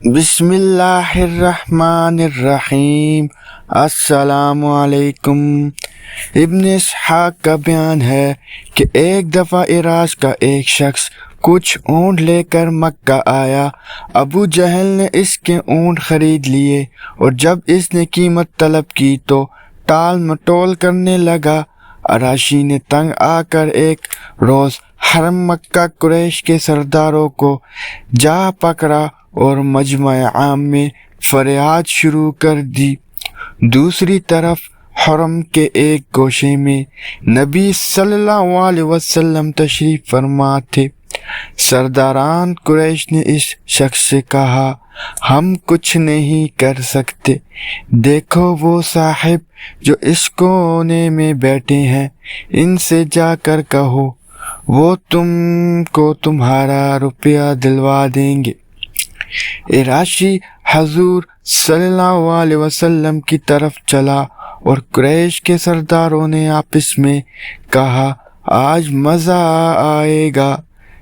بسم اللہ الرحمن الرحیم۔ السلام علیکم۔ ابن اسحاق کا بیان ہے کہ ایک دفعہ عراج کا ایک شخص کچھ اونٹ لے کر مکہ آیا۔ ابو جہل نے اس کے اونٹ خرید لیے اور جب اس نے قیمت طلب کی تو ٹال مٹول کرنے لگا۔ عراشی نے تنگ آ کر ایک روز حرم مکہ قریش کے سرداروں کو جا پکڑا اور مجمع عام میں فریاد شروع کر دی۔ دوسری طرف حرم کے ایک گوشے میں نبی صلی اللہ علیہ وسلم تشریف فرما تھے۔ سرداران قریش نے اس شخص سے کہا، ہم کچھ نہیں کر سکتے، دیکھو وہ صاحب جو اس کونے میں بیٹھے ہیں، ان سے جا کر کہو، وہ تم کو تمہارا روپیہ دلوا دیں گے۔ عراشی حضور صلی اللہ علیہ وسلم کی طرف چلا اور قریش کے سرداروں نے آپس میں کہا، آج مزہ آئے گا۔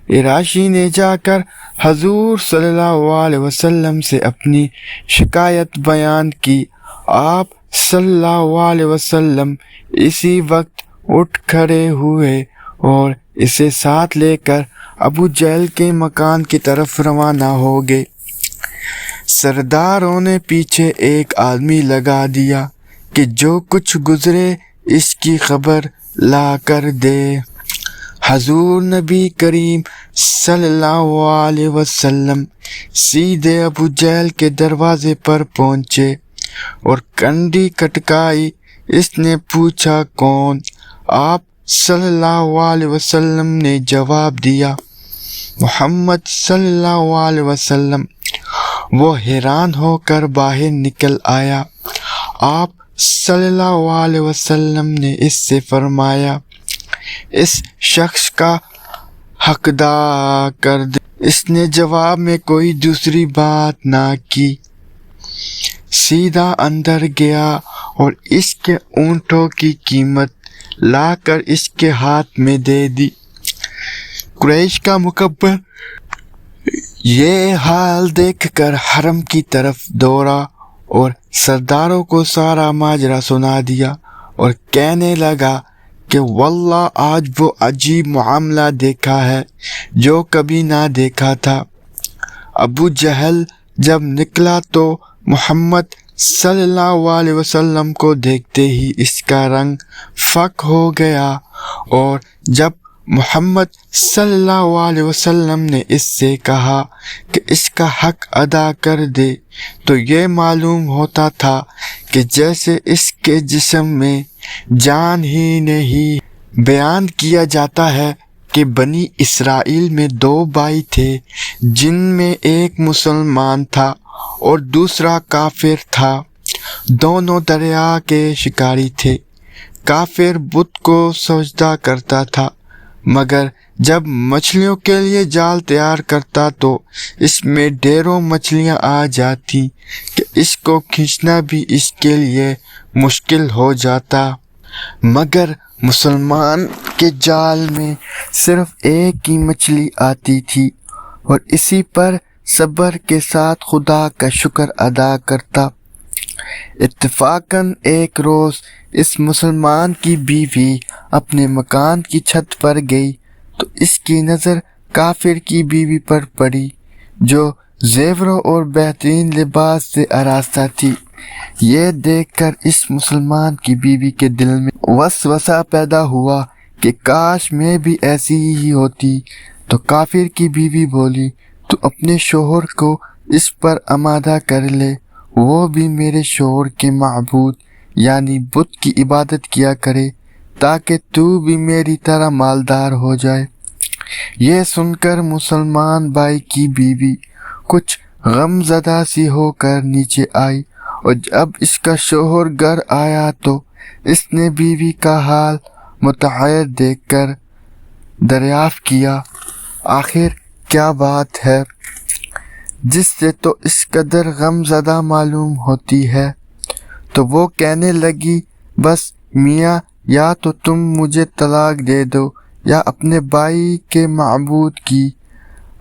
عراشی نے جا کر حضور صلی اللہ علیہ وسلم سے اپنی شکایت بیان کی۔ آپ صلی اللہ علیہ وسلم اسی وقت اٹھ کھڑے ہوئے اور اسے ساتھ لے کر ابو جہل کے مکان کی طرف روانہ ہو گئے۔ سرداروں نے پیچھے ایک آدمی لگا دیا کہ جو کچھ گزرے اس کی خبر لا کر دے۔ حضور نبی کریم صلی اللہ علیہ وسلم سیدھے ابو جہل کے دروازے پر پہنچے اور کنڈی کٹکائی۔ اس نے پوچھا، کون؟ آپ صلی اللہ علیہ وسلم نے جواب دیا، محمد صلی اللہ علیہ وسلم۔ وہ حیران ہو کر باہر نکل آیا۔ آپ صلی اللہ علیہ وسلم نے اس سے فرمایا، اس شخص کا حق ادا کر دے۔ اس نے جواب میں کوئی دوسری بات نہ کی، سیدھا اندر گیا اور اس کے اونٹوں کی قیمت لا کر اس کے ہاتھ میں دے دی۔ قریش کا مکبر یہ حال دیکھ کر حرم کی طرف دوڑا اور سرداروں کو سارا ماجرا سنا دیا اور کہنے لگا کہ واللہ آج وہ عجیب معاملہ دیکھا ہے جو کبھی نہ دیکھا تھا۔ ابو جہل جب نکلا تو محمد صلی اللہ علیہ وسلم کو دیکھتے ہی اس کا رنگ فاق ہو گیا، اور جب محمد صلی اللہ علیہ وسلم نے اس سے کہا کہ اس کا حق ادا کر دے تو یہ معلوم ہوتا تھا کہ جیسے اس کے جسم میں جان ہی نہیں۔ بیان کیا جاتا ہے کہ بنی اسرائیل میں دو بھائی تھے، جن میں ایک مسلمان تھا اور دوسرا کافر تھا۔ دونوں دریا کے شکاری تھے۔ کافر بت کو سجدہ کرتا تھا، مگر جب مچھلیوں کے لیے جال تیار کرتا تو اس میں ڈھیروں مچھلیاں آ جاتی کہ اس کو کھینچنا بھی اس کے لیے مشکل ہو جاتا، مگر مسلمان کے جال میں صرف ایک ہی مچھلی آتی تھی اور اسی پر صبر کے ساتھ خدا کا شکر ادا کرتا۔ اتفاقاً ایک روز اس مسلمان کی بیوی اپنے مکان کی چھت پر گئی تو اس کی نظر کافر کی بیوی پر پڑی، جو زیوروں اور بہترین لباس سے آراستہ تھی۔ یہ دیکھ کر اس مسلمان کی بیوی کے دل میں وسوسہ پیدا ہوا کہ کاش میں بھی ایسی ہی ہوتی۔ تو کافر کی بیوی بولی، تو اپنے شوہر کو اس پر آمادہ کر لے، وہ بھی میرے شوہر کے معبود یعنی بت کی عبادت کیا کرے، تاکہ تو بھی میری طرح مالدار ہو جائے۔ یہ سن کر مسلمان بھائی کی بیوی کچھ غم زدہ سی ہو کر نیچے آئی، اور جب اس کا شوہر گھر آیا تو اس نے بیوی کا حال متحیر دیکھ کر دریافت کیا، آخر کیا بات ہے جس سے تو اس قدر غم زدہ معلوم ہوتی ہے؟ تو وہ کہنے لگی، بس میاں، یا تو تم مجھے طلاق دے دو یا اپنے بھائی کے معبود کی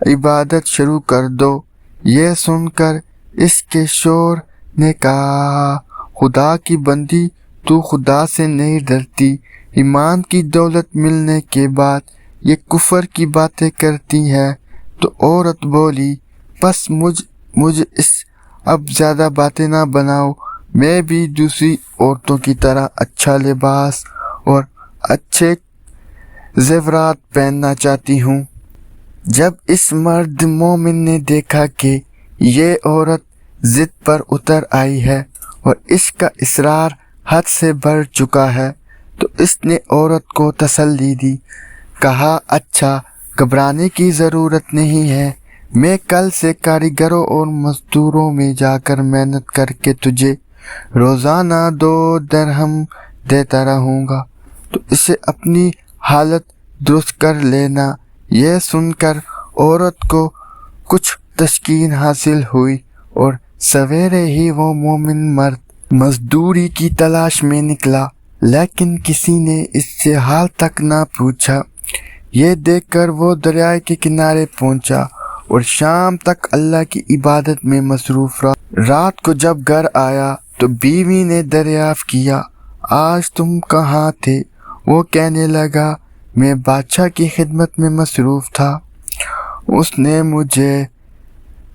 عبادت شروع کر دو۔ یہ سن کر اس کے شوہر نے کہا خدا کی بندی تو خدا سے نہیں ڈرتی، ایمان کی دولت ملنے کے بعد یہ کفر کی باتیں کرتی ہے۔ تو عورت بولی پس مجھ اس اب زیادہ باتیں نہ بناؤ، میں بھی دوسری عورتوں کی طرح اچھا لباس اور اچھے زیورات پہننا چاہتی ہوں۔ جب اس مرد مومن نے دیکھا کہ یہ عورت ضد پر اتر آئی ہے اور اس کا اصرار حد سے بڑھ چکا ہے تو اس نے عورت کو تسلی دی، کہا اچھا گھبرانے کی ضرورت نہیں ہے، میں کل سے کاریگروں اور مزدوروں میں جا کر محنت کر کے تجھے روزانہ 2 درہم دیتا رہوں گا، تو اسے اپنی حالت درست کر لینا۔ یہ سن کر عورت کو کچھ تسکین حاصل ہوئی اور سویرے ہی وہ مومن مرد مزدوری کی تلاش میں نکلا، لیکن کسی نے اس سے حال تک نہ پوچھا۔ یہ دیکھ کر وہ دریا کے کنارے پہنچا اور شام تک اللہ کی عبادت میں مصروف رہا۔ رات کو جب گھر آیا تو بیوی نے دریافت کیا آج تم کہاں تھے؟ وہ کہنے لگا میں بادشاہ کی خدمت میں مصروف تھا، اس نے مجھے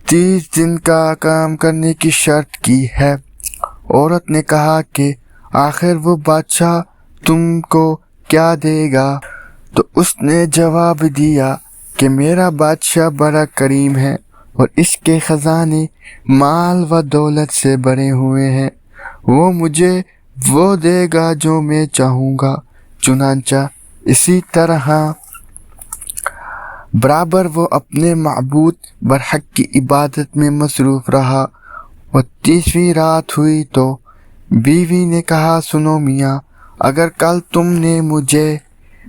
30 دن کا کام کرنے کی شرط کی ہے۔ عورت نے کہا کہ آخر وہ بادشاہ تم کو کیا دے گا؟ تو اس نے جواب دیا کہ میرا بادشاہ بڑا کریم ہے اور اس کے خزانے مال و دولت سے بھرے ہوئے ہیں، وہ مجھے وہ دے گا جو میں چاہوں گا۔ چنانچہ اسی طرح برابر وہ اپنے معبود برحق کی عبادت میں مصروف رہا۔ اور 30ویں رات ہوئی تو بیوی نے کہا سنو میاں، اگر کل تم نے مجھے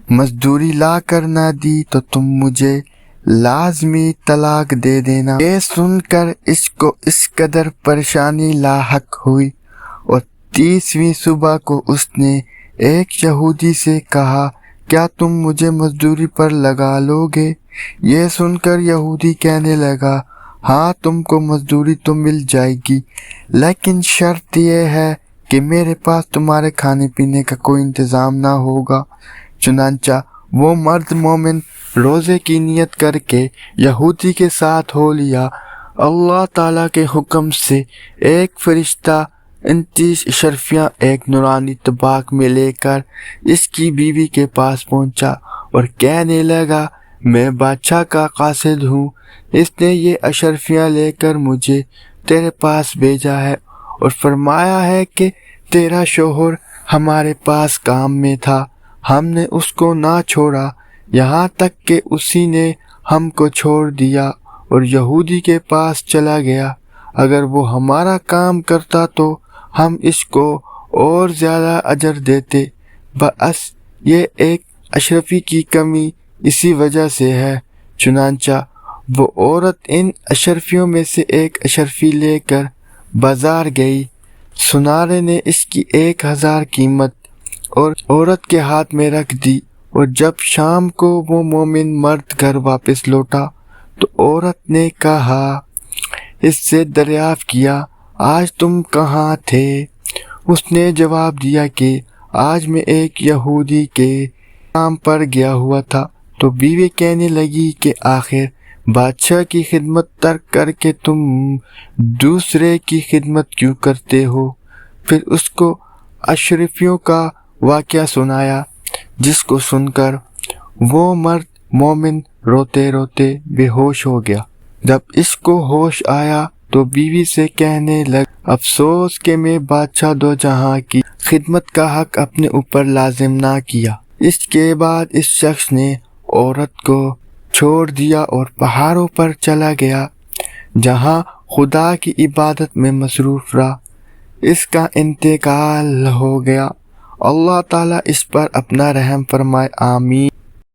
مزدوری لا کر نہ دی تو تم مجھے لازمی طلاق دے دینا۔ یہ سن کر اس کو اس قدر پریشانی لاحق ہوئی اور 30ویں صبح کو اس نے ایک یہودی سے کہا کیا تم مجھے مزدوری پر لگا لو گے؟ یہ سن کر یہودی کہنے لگا ہاں تم کو مزدوری تو مل جائے گی، لیکن شرط یہ ہے کہ میرے پاس تمہارے کھانے پینے کا کوئی انتظام نہ ہوگا۔ چنانچہ وہ مرد مومن روزے کی نیت کر کے یہودی کے ساتھ ہو لیا۔ اللہ تعالیٰ کے حکم سے ایک فرشتہ 29 اشرفیاں ایک نورانی طباق میں لے کر اس کی بیوی کے پاس پہنچا اور کہنے لگا میں بادشاہ کا قاصد ہوں، اس نے یہ اشرفیاں لے کر مجھے تیرے پاس بھیجا ہے اور فرمایا ہے کہ تیرا شوہر ہمارے پاس کام میں تھا، ہم نے اس کو نہ چھوڑا یہاں تک کہ اسی نے ہم کو چھوڑ دیا اور یہودی کے پاس چلا گیا۔ اگر وہ ہمارا کام کرتا تو ہم اس کو اور زیادہ اجر دیتے، بس یہ ایک اشرفی کی کمی اسی وجہ سے ہے۔ چنانچہ وہ عورت ان اشرفیوں میں سے ایک اشرفی لے کر بازار گئی، سنارے نے اس کی 1000 قیمت اور عورت کے ہاتھ میں رکھ دی، اور جب شام کو وہ مومن مرد گھر واپس لوٹا تو عورت نے کہا اس سے دریافت کیا آج تم کہاں تھے؟ اس نے جواب دیا کہ آج میں ایک یہودی کے کام پر گیا ہوا تھا۔ تو بیوی کہنے لگی کہ آخر بادشاہ کی خدمت ترک کر کے تم دوسرے کی خدمت کیوں کرتے ہو؟ پھر اس کو اشرفیوں کا واقعہ سنایا، جس کو سن کر وہ مرد مومن روتے روتے بے ہوش ہو گیا۔ جب اس کو ہوش آیا تو بیوی سے کہنے لگ افسوس کہ میں بادشاہ دو جہاں کی خدمت کا حق اپنے اوپر لازم نہ کیا۔ اس کے بعد اس شخص نے عورت کو چھوڑ دیا اور پہاڑوں پر چلا گیا جہاں خدا کی عبادت میں مصروف رہا۔ اس کا انتقال ہو گیا۔ اللہ تعالیٰ اس پر اپنا رحم فرمائے، آمین۔